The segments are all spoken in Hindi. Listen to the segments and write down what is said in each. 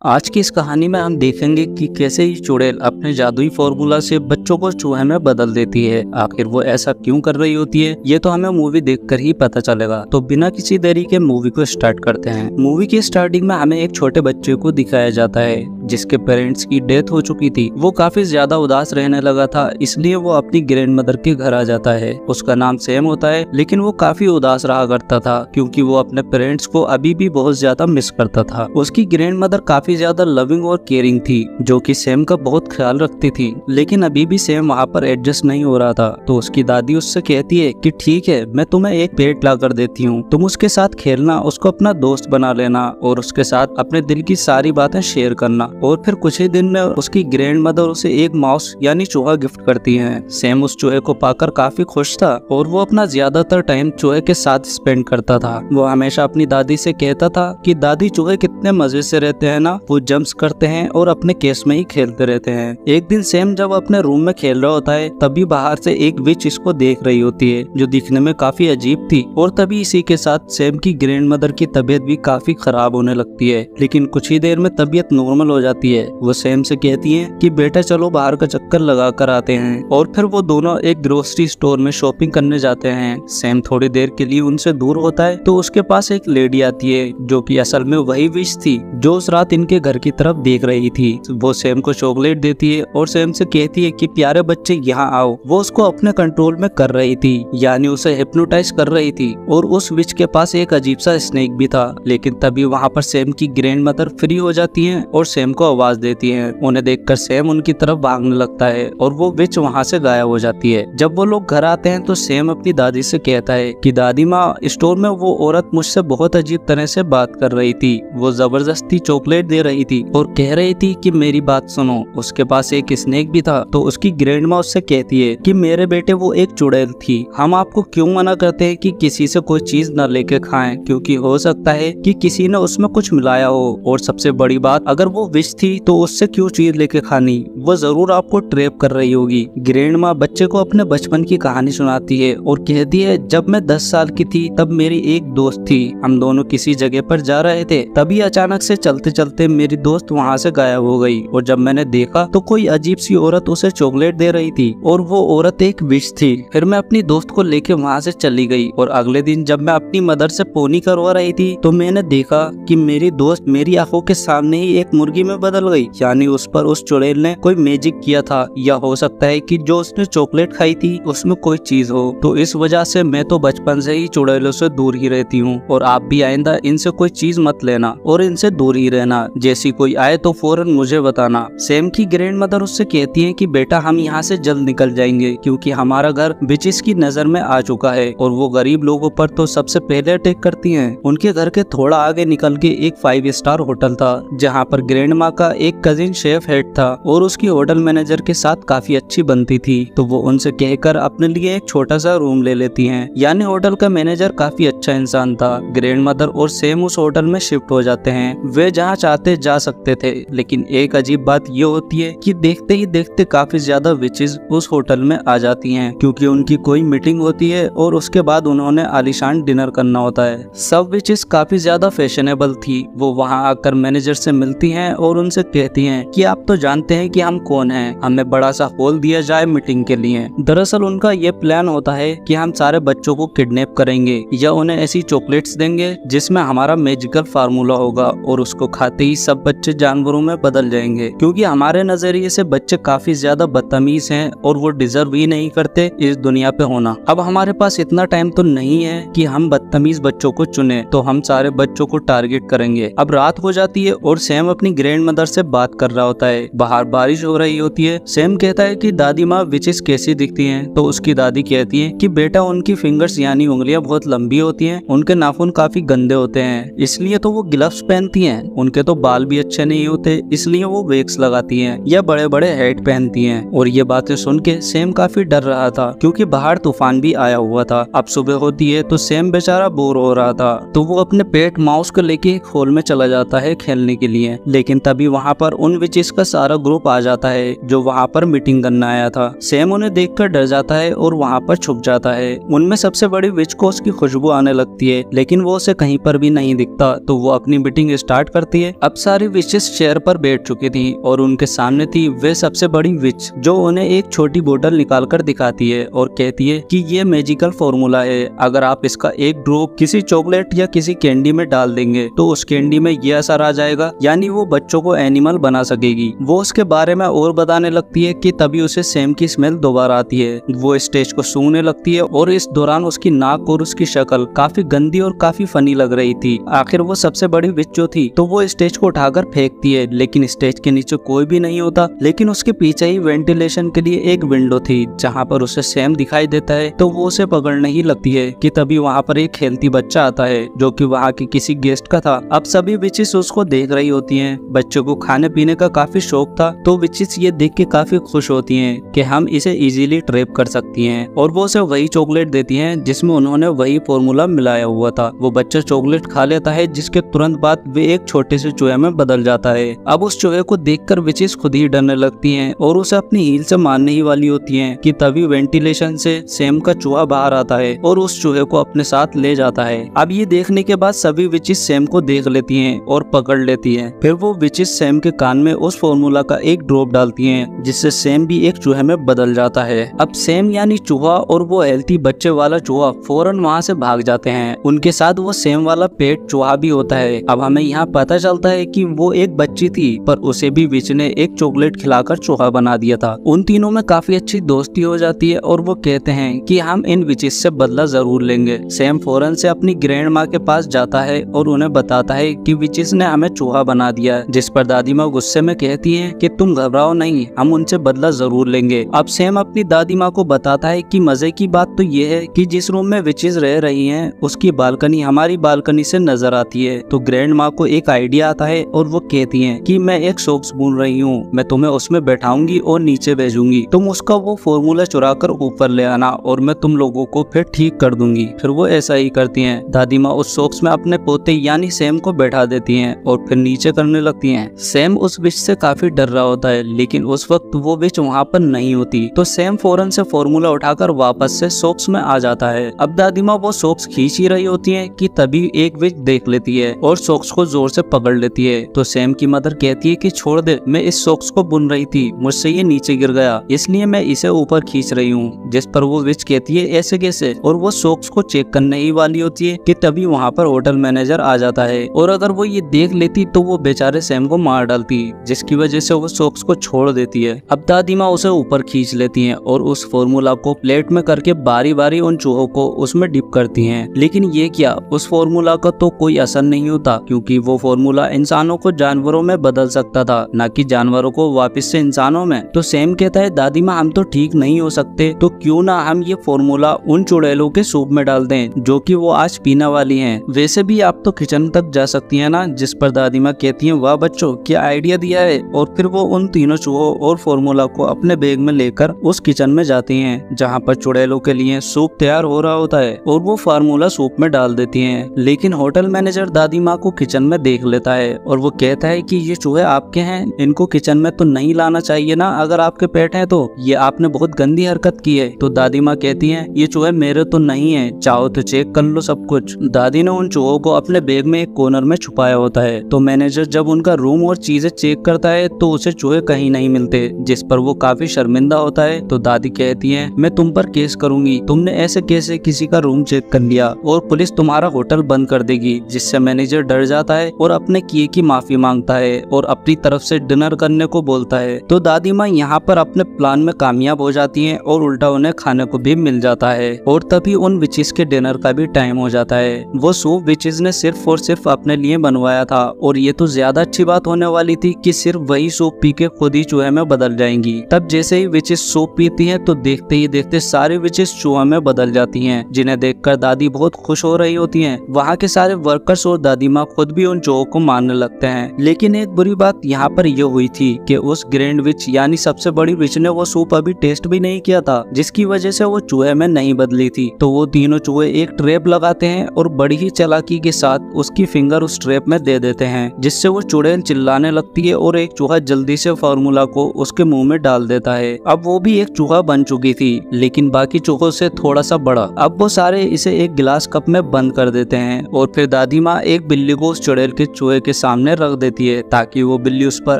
आज की इस कहानी में हम देखेंगे कि कैसे ये चुड़ैल अपने जादुई फॉर्मूला से बच्चों को चूहे में बदल देती है। आखिर वो ऐसा क्यों कर रही होती है, ये तो हमें मूवी देखकर ही पता चलेगा। तो बिना किसी देरी के मूवी को स्टार्ट करते हैं। मूवी की स्टार्टिंग में हमें एक छोटे बच्चे को दिखाया जाता है जिसके पेरेंट्स की डेथ हो चुकी थी। वो काफी ज्यादा उदास रहने लगा था, इसलिए वो अपनी ग्रैंड मदर के घर आ जाता है। उसका नाम सैम होता है, लेकिन वो काफी उदास रहा करता था क्योंकि वो अपने पेरेंट्स को अभी भी बहुत ज्यादा मिस करता था। उसकी ग्रैंड मदर काफी ज्यादा लविंग और केयरिंग थी, जो कि सैम का बहुत ख्याल रखती थी। लेकिन अभी भी सैम वहाँ पर एडजस्ट नहीं हो रहा था। तो उसकी दादी उससे कहती है कि ठीक है, मैं तुम्हें एक पेट ला कर देती हूँ, तुम उसके साथ खेलना, उसको अपना दोस्त बना लेना और उसके साथ अपने दिल की सारी बातें शेयर करना। और फिर कुछ ही दिन में उसकी ग्रैंड मदर उसे एक माउस यानी चूहा गिफ्ट करती है। सैम उस चूहे को पाकर काफी खुश था और वो अपना ज्यादातर टाइम चूहे के साथ स्पेंड करता था। वो हमेशा अपनी दादी से कहता था कि दादी, चूहे कितने मजे से रहते हैं ना, वो जंप्स करते हैं और अपने केस में ही खेलते रहते हैं। एक दिन सैम जब अपने रूम में खेल रहा होता है, तभी बाहर से एक विच इसको देख रही होती है, जो दिखने में काफी अजीब थी। और तभी इसी के साथ सैम की ग्रैंड मदर की तबीयत भी काफी खराब होने लगती है। लेकिन कुछ ही देर में तबीयत नॉर्मल हो जाती है। वो सैम से कहती है कि बेटा चलो बाहर का चक्कर लगा कर आते हैं। और फिर वो दोनों एक ग्रोसरी स्टोर में शॉपिंग करने जाते हैं। सैम थोड़ी देर के लिए उनसे दूर होता है तो उसके पास एक लेडी आती है, जो कि असल में वही विश थी जो उस रात इनके घर की तरफ देख रही थी। वो सैम को चॉकलेट देती है और सैम से कहती है कि प्यारे बच्चे यहाँ आओ। वो उसको अपने कंट्रोल में कर रही थी, यानी उसे हिप्नोटाइज कर रही थी। और उस विच के पास एक अजीब सा स्नेक भी था। लेकिन तभी वहाँ पर सैम की ग्रैंड मदर फ्री हो जाती है और सैम को आवाज देती है। उन्हें देखकर सैम उनकी तरफ भागने लगता है और वो विच वहाँ से गायब हो जाती है। जब वो लोग घर आते हैं तो सैम अपनी दादी से कहता है कि दादी माँ, स्टोर में वो औरत मुझसे बहुत अजीब तरह से बात कर रही थी। वो जबरदस्ती चॉकलेट दे रही थी और कह रही थी कि मेरी बात सुनो। उसके पास एक स्नेक भी था। तो उसकी ग्रैंड माँ उससे कहती है कि मेरे बेटे, वो एक चुड़ैल थी। हम आपको क्यों मना करते हैं कि किसी से कोई चीज न लेके खाएं, क्योंकि हो सकता है कि किसी ने उसमें कुछ मिलाया हो। और सबसे बड़ी बात, अगर वो विश थी तो उससे क्यों चीज लेके खानी, वो जरूर आपको ट्रैप कर रही होगी। ग्रैंड माँ बच्चे को अपने बचपन की कहानी सुनाती है और कहती है, जब मैं 10 साल की थी तब मेरी एक दोस्त थी। हम दोनों किसी जगह पर जा रहे थे, तभी अचानक से चलते चलते मेरी दोस्त वहाँ से गायब हो गई। और जब मैंने देखा तो कोई अजीब सी औरत उसे चॉकलेट दे रही थी और वो औरत एक विश थी। फिर मैं अपनी दोस्त को लेके वहाँ से चली गई। और अगले दिन जब मैं अपनी मदर से पोनी करवा रही थी तो मैंने देखा कि मेरी दोस्त मेरी आंखों के सामने ही एक मुर्गी में बदल गई। यानी उस पर उस चुड़ैल ने कोई मैजिक किया था, या हो सकता है कि जो उसने चॉकलेट खाई थी उसमें कोई चीज हो। तो इस वजह से मैं तो बचपन से ही चुड़ैलों से दूर ही रहती हूँ। और आप भी आइंदा इनसे कोई चीज मत लेना और इनसे दूर ही रहना। जैसी कोई आए तो फौरन मुझे बताना। सैम की ग्रैंड मदर उससे कहती है कि बेटा, हम यहाँ से जल्द निकल जाएंगे क्योंकि हमारा घर विचेस की नजर में आ चुका है और वो गरीब लोगों पर तो सबसे पहले अटैक करती हैं। उनके घर के थोड़ा आगे निकल के एक 5 स्टार होटल था, जहाँ पर ग्रैंड माँ का एक कजिन शेफ हेड था और उसकी होटल मैनेजर के साथ काफी अच्छी बनती थी। तो वो उनसे कहकर अपने लिए एक छोटा सा रूम ले लेती हैं। यानी होटल का मैनेजर काफी अच्छा इंसान था। ग्रैंड मदर और सैम उस होटल में शिफ्ट हो जाते हैं। वे जहाँ चाहते जा सकते थे, लेकिन एक अजीब बात ये होती है कि देखते ही देखते काफी ज्यादा विचेस उस होटल में आ जाती हैं, क्योंकि उनकी कोई मीटिंग होती है और उसके बाद उन्होंने आलीशान डिनर करना होता है। सब विचेस काफी ज्यादा फैशनेबल थी। वो वहाँ आकर मैनेजर से मिलती हैं और उनसे कहती हैं कि आप तो जानते हैं कि हम कौन हैं, हमें बड़ा सा हॉल दिया जाए मीटिंग के लिए। दरअसल उनका ये प्लान होता है कि हम सारे बच्चों को किडनैप करेंगे या उन्हें ऐसी चॉकलेट्स देंगे जिसमें हमारा मैजिकल फार्मूला होगा और उसको खाते ही सब बच्चे जानवरों में बदल जाएंगे, क्योंकि हमारे नजरिए से बच्चे काफी ज्यादा बदतमीज हैं और वो डिजर्व ही नहीं करते इस दुनिया पे होना। अब हमारे पास इतना टाइम तो नहीं है कि हम बदतमीज बच्चों को चुने, तो हम सारे बच्चों को टारगेट करेंगे। अब रात हो जाती है और सैम अपनी ग्रैंड मदर से बात कर रहा होता है। बाहर बारिश हो रही होती है। सैम कहता है कि दादी माँ विचेस कैसी दिखती हैं? तो उसकी दादी कहती है कि बेटा, उनकी फिंगर्स यानी उंगलियां बहुत लंबी होती हैं, उनके नाखून काफी गंदे होते हैं, इसलिए तो वो ग्लव्स पहनती हैं। उनके तो बाल भी अच्छे नहीं होते, इसलिए वो वैक्स लगाती हैं या बड़े बड़े हैट पहनती हैं। और ये बातें सुन के सैम काफी डर रहा था, क्योंकि बाहर तूफान भी आया हुआ था। अब सुबह होती है तो सैम बेचारा बोर हो रहा था, तो वो अपने पेट माउस को लेके एक हॉल में चला जाता है खेलने के लिए। लेकिन तभी वहाँ पर उन विचेस का सारा ग्रुप आ जाता है जो वहाँ पर मीटिंग करना आया था। सैम उन्हें देखकर डर जाता है और वहाँ पर छुप जाता है। उनमें सबसे बड़ी विच को उसकी खुशबू आने लगती है, लेकिन वो उसे कहीं पर भी नहीं दिखता, तो वो अपनी मीटिंग स्टार्ट करती है। अब सारी विचेस चेयर पर बैठ चुकी थी और उनके सामने थी वे सबसे बड़ी विच, जो उन्हें एक छोटी बोतल निकाल कर दिखाती है और कहती है कि ये मैजिकल फॉर्मूला है, अगर आप इसका एक ड्रॉप किसी चॉकलेट या किसी कैंडी में डाल देंगे तो उस कैंडी में ये असर आ जाएगा, यानी वो बच्चों को एनिमल बना सकेगी। वो उसके बारे में और बताने लगती है कि तभी उसे सैम की स्मेल दोबारा आती है। वो स्टेज को सूंघने लगती है और इस दौरान उसकी नाक और उसकी शक्ल काफी गंदी और काफी फनी लग रही थी। आखिर वो सबसे बड़ी विच जो थी तो वो स्टेज को उठाकर फेंकती है, लेकिन स्टेज के नीचे कोई भी नहीं होता, लेकिन उसके पीछे ही वेंटिलेशन के लिए एक विंडो थी जहाँ पर उसे सैम दिखाई देता है। तो वो उसे पकड़ने ही लगती है कि तभी वहाँ पर एक हेल्थी बच्चा आता है जो कि वहाँ के किसी गेस्ट का था। अब सभी विचेस उसको देख रही होती हैं। बच्चों को खाने पीने का काफी शौक था, तो विचेस ये देख के काफी खुश होती हैं कि हम इसे इजीली ट्रैप कर सकती हैं, और वो उसे वही चॉकलेट देती हैं जिसमें उन्होंने वही फॉर्मूला मिलाया हुआ था। वो बच्चा चॉकलेट खा लेता है, जिसके तुरंत बाद वे एक छोटे से चूहे में बदल जाता है। अब उस चूहे को देखकर विचेस खुद ही डरने लगती हैं और उसे अपनी हील से मारने ही वाली होती हैं कि तभी वेंटिलेशन से सैम का चूहा बाहर आता है और उस चूहे को अपने साथ ले जाता है। अब ये देखने के बाद सभी विचेस सैम को देख लेती हैं और पकड़ लेती हैं। फिर वो विचेस सैम के कान में उस फॉर्मूला का एक ड्रॉप डालती हैं, जिससे सैम भी एक चूहे में बदल जाता है। अब सैम यानी चूहा और वो हेल्थी बच्चे वाला चूहा फौरन वहाँ से भाग जाते हैं। उनके साथ वो सैम वाला पेट चूहा भी होता है। अब हमें यहाँ पता चलता है कि वो एक बच्ची थी, पर उसे भी विच ने एक चॉकलेट खिलाकर चूहा बना दिया था। उन तीनों में काफी अच्छी दोस्ती हो जाती है और वो कहते हैं कि हम इन विचेस से बदला जरूर लेंगे। सैम फौरन से अपनी ग्रैंड माँ के पास जाता है और उन्हें बताता है कि विचेस ने हमें चूहा बना दिया, जिस पर दादी माँ गुस्से में कहती है कि तुम घबराओ नहीं, हम उनसे बदला जरूर लेंगे। अब सैम अपनी दादी माँ को बताता है कि मजे की बात तो ये है कि जिस रूम में विचेस रह रही हैं उसकी बालकनी हमारी बालकनी से नजर आती है। तो ग्रैंड माँ को एक आइडिया आता है और वो कहती हैं कि मैं एक सॉक्स बुन रही हूँ, मैं तुम्हें उसमें बैठाऊंगी और नीचे भेजूंगी, तुम उसका वो फॉर्मूला चुरा कर ऊपर ले आना और मैं तुम लोगों को फिर ठीक कर दूंगी। फिर वो ऐसा ही करती हैं। दादी माँ उस सॉक्स में अपने पोते यानी सैम को बैठा देती हैं और फिर नीचे करने लगती हैं। सैम उस विच से काफी डर रहा होता है, लेकिन उस वक्त वो विच वहाँ पर नहीं होती, तो सैम फौरन से फॉर्मूला उठाकर वापस से सॉक्स में आ जाता है। अब दादी माँ वो सॉक्स खींच ही रही होती है कि तभी एक विच देख लेती है और सॉक्स को जोर से पकड़ लेती है। तो सैम की मदर कहती है कि छोड़ दे, मैं इस सॉक्स को बुन रही थी, मुझसे ये नीचे गिर गया, इसलिए मैं इसे ऊपर खींच रही हूँ। जिस पर वो विच कहती है ऐसे कैसे, और वो सॉक्स को चेक करने ही वाली होती है कि तभी वहाँ पर होटल मैनेजर आ जाता है, और अगर वो ये देख लेती तो वो बेचारे सैम को मार डालती, जिसकी वजह से वो सॉक्स को छोड़ देती है। अब दादी माँ उसे ऊपर खींच लेती हैं और उस फॉर्मूला को प्लेट में करके बारी बारी उन चूहों को उसमें डिप करती हैं। लेकिन ये क्या, उस फॉर्मूला का तो कोई असर नहीं होता, क्योंकि वो फॉर्मूला इंसानों को जानवरों में बदल सकता था, न कि जानवरों को वापस से इंसानों में। तो सैम कहता है दादी माँ हम तो ठीक नहीं हो सकते, तो क्यों ना हम ये फॉर्मूला उन चुड़ैलों के सूप में डाल दें जो कि वो आज पीने वाली हैं। वैसे भी आप तो किचन तक जा सकती हैं ना। जिस पर दादी माँ कहती हैं वाह बच्चों क्या आइडिया दिया है, और फिर वो उन तीनों चूहों और फॉर्मूला को अपने बैग में लेकर उस किचन में जाती हैं जहाँ पर चुड़ैलों के लिए सूप तैयार हो रहा होता है, और वो फार्मूला सूप में डाल देती हैं। लेकिन होटल मैनेजर दादी माँ को किचन में देख लेता है और वो कहता है कि ये चूहे आपके हैं, इनको किचन में तो नहीं लाना चाहिए ना, अगर आपके पेट है तो ये आपने बहुत गंदी हरकत की है। तो दादी माँ कहती है ये चूहे मेरे तो नहीं है, चाहो तो चेक कर लो सब कुछ। दादी ने उन चूहों को अपने बैग में एक कॉर्नर में छुपाया होता है। तो मैनेजर जब उनका रूम और चीजें चेक करता है तो उसे चूहे कहीं नहीं मिलते, जिस पर वो काफी शर्मिंदा होता है। तो दादी कहती है मैं तुम पर केस करूंगी, तुमने ऐसे कैसे किसी का रूम चेक कर लिया, और पुलिस तुम्हारा होटल बंद कर देगी। जिससे मैनेजर डर जाता है और अपने किए की माफी मांगता है और अपनी तरफ से डिनर करने को बोलता है। तो दादी माँ यहाँ पर अपने प्लान में कामयाब हो जाती हैं और उल्टा उन्हें खाने को भी मिल जाता है, और तभी उन विचेस के डिनर का भी टाइम हो जाता है। वो सूप विचेस ने सिर्फ और सिर्फ अपने लिए बनवाया था, और ये तो ज्यादा अच्छी बात होने वाली थी कि सिर्फ वही सूप पी के खुद ही चूहे में बदल जाएंगी। तब जैसे ही विचेस सूप पीती हैं तो देखते ही देखते सारे विचेस चूहे में बदल जाती हैं, जिन्हें देखकर दादी बहुत खुश हो रही होती हैं। वहाँ के सारे वर्कर्स और दादी माँ खुद भी उन चूहों को मारने लगते हैं। लेकिन एक बुरी बात यहाँ पर यह हुई थी कि उस ग्रैंड विच यानी सबसे बड़ी विच ने वो सूप अभी टेस्ट भी नहीं किया था, जिसकी वजह से वो चूहे में नहीं बदली थी। तो वो तीनों चूहे एक ट्रैप लगाते हैं और बड़ी ही चालाकी के साथ उसकी फिंगर उस ट्रैप में दे देते हैं, जिससे वो चुड़ैल बहन चिल्लाने लगती है और एक चूहा जल्दी से फार्मूला को उसके मुंह में डाल देता है। अब वो भी एक चूहा बन चुकी थी, लेकिन बाकी चूहों से थोड़ा सा बड़ा। अब वो सारे इसे एक गिलास कप में बंद कर देते हैं और फिर दादी माँ एक बिल्ली को उस चुड़ैल के चूहे के सामने रख देती है ताकि वो बिल्ली उस पर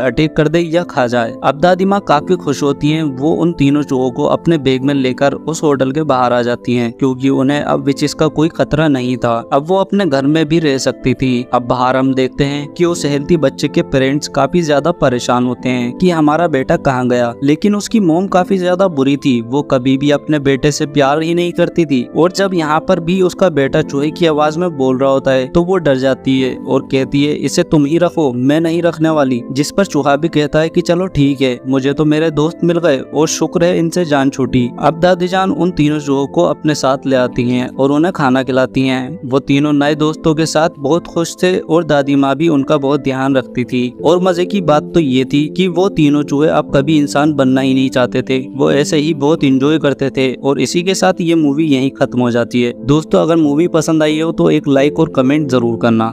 अटैक कर दे या खा जाए। अब दादी माँ काफी खुश होती हैं। वो उन तीनों चूहों को अपने बैग में लेकर उस होटल के बाहर आ जाती हैं, क्योंकि उन्हें अब विचिस का कोई खतरा नहीं था। अब वो अपने घर में भी रह सकती थी। अब बाहर हम देखते हैं कि उस हेल्थी बच्चे के पेरेंट्स काफी ज्यादा परेशान होते हैं कि हमारा बेटा कहाँ गया, लेकिन उसकी मोम काफी ज्यादा बुरी थी। वो कभी भी अपने बेटे से प्यार ही नहीं करती थी और जब यहाँ पर भी उसका बेटा चूहे की आवाज में बोल रहा होता है तो वो डर जाती है और कहती है इसे तुम ही रखो, मैं नहीं रखने वाली। जिस पर चूहा भी कहता है कि चलो ठीक है, मुझे तो मेरे दोस्त मिल गए और शुक्र है इनसे जान छूटी। अब दादी जान उन तीनों चूहों को अपने साथ ले आती हैं और उन्हें खाना खिलाती हैं। वो तीनों नए दोस्तों के साथ बहुत खुश थे और दादी माँ भी उनका बहुत ध्यान रखती थी। और मजे की बात तो ये थी कि वो तीनों चूहे अब कभी इंसान बनना ही नहीं चाहते थे, वो ऐसे ही बहुत इंजॉय करते थे। और इसी के साथ ये मूवी यहीं खत्म हो जाती है। दोस्तों, अगर मूवी पसंद आई हो तो एक लाइक और कमेंट जरूर करना।